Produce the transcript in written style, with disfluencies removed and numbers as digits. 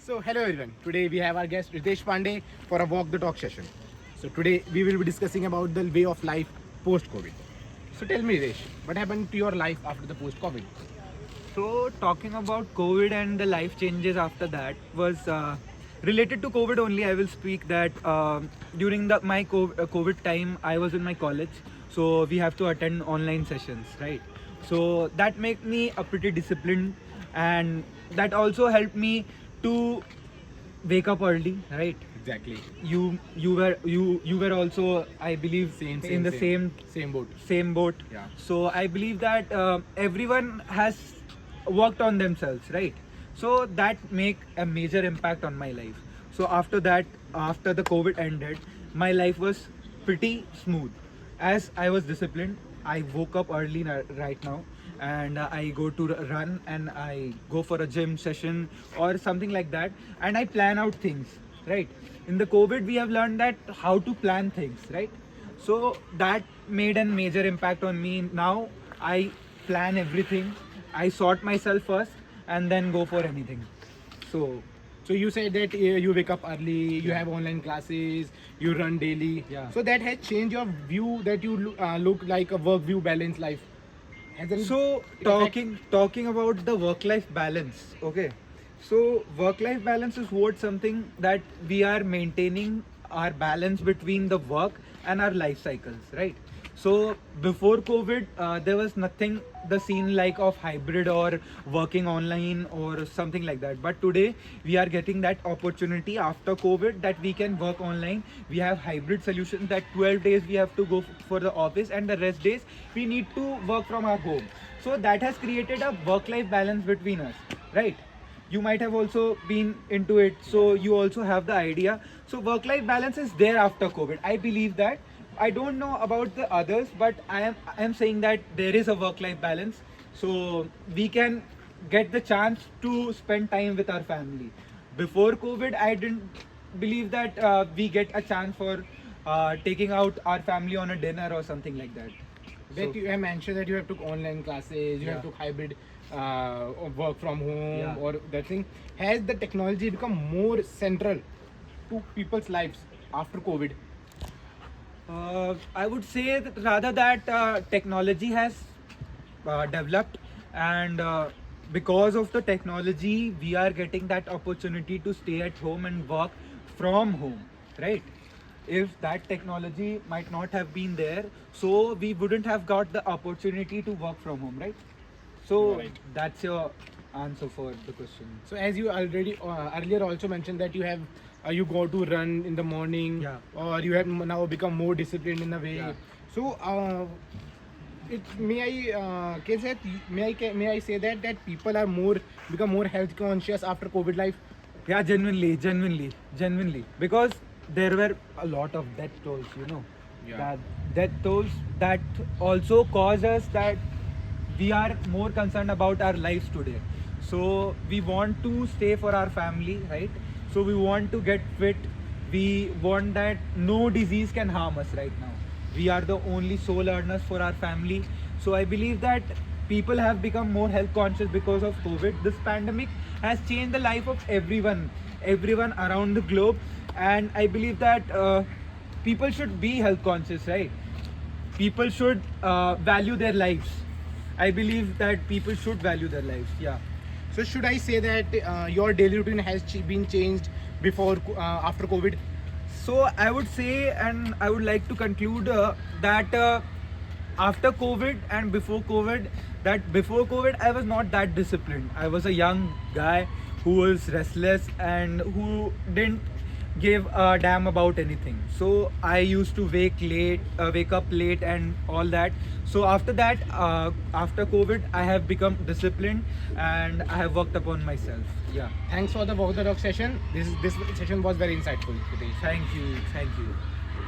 So hello everyone. Today we have our guest Ritesh Pandey for a walk the talk session. So today we will be discussing about the way of life post COVID. So tell me Ritesh, what happened to your life after the post COVID? So, talking about COVID and the life changes after that was related to COVID only. I will speak that during my COVID time, I was in my college, so we have to attend online sessions, right? So that made me a pretty disciplined, and that also helped me to wake up early, right? Exactly. You were also, I believe, in the Same boat. same boat. Yeah. So I believe that everyone has worked on themselves, right? So that make a major impact on my life. So after that, after the COVID ended, my life was pretty smooth as I was disciplined. I woke up early right now, and I go to run, and I go for a gym session or something like that, and I plan out things, right? In the COVID we have learned that how to plan things, right? So that made a major impact on me. Now I plan everything, I sort myself first, and then go for anything. So So you said that you wake up early, you Yeah. have online classes, you run daily. Yeah. So that has changed your view that you look like a work view balance life. Has any So effect? talking about the work life balance, okay. So work life balance is what something that we are maintaining our balance between the work and our life cycles, right? So before COVID, there was nothing the scene like of hybrid or working online or something like that. But today we are getting that opportunity after COVID that we can work online. We have hybrid solutions that 12 days we have to go for the office, and the rest days we need to work from our home. So that has created a work life balance between us, right? You might have also been into it, so you also have the idea. So work life balance is there after COVID, I believe that. I don't know about the others, but I am saying that there is a work life balance, so we can get the chance to spend time with our family. Before COVID, I didn't believe that we get a chance for taking out our family on a dinner or something like that. That you have mentioned that you have took online classes, you have Yeah. took hybrid work from home Yeah. or that thing. Has the technology become more central to people's lives after COVID? I would say that rather that technology has developed, and because of the technology, we are getting that opportunity to stay at home and work from home, right? If that technology might not have been there, so we wouldn't have got the opportunity to work from home, right? So Right. that's your answer for the question. So as you already earlier also mentioned that you have you go to run in the morning, Yeah. or you have now become more disciplined in a way. Yeah. So it may I say that people are more become more health conscious after COVID life. Yeah, genuinely. Because there were a lot of death tolls, you know. Yeah. That death tolls that also cause us that we are more concerned about our lives today. So we want to stay for our family, right? So we want to get fit. We want that no disease can harm us right now. We are the only sole earners for our family. So I believe that people have become more health conscious because of COVID. This pandemic has changed the life of everyone around the globe, and I believe that people should be health conscious, right? People should value their lives. I believe that people should value their lives. Yeah. So should I say that your daily routine has been changed before after COVID? So I would say, and I would like to conclude that after COVID and before COVID, that before COVID I was not that disciplined. I was a young guy who was restless and who didn't give a damn about anything. So I used to wake up late and all that. So after that, after COVID, I have become disciplined and I have worked upon myself. Yeah. Thanks for the walk the dog session. This session was very insightful, Ritesh. Thank you. Thank you.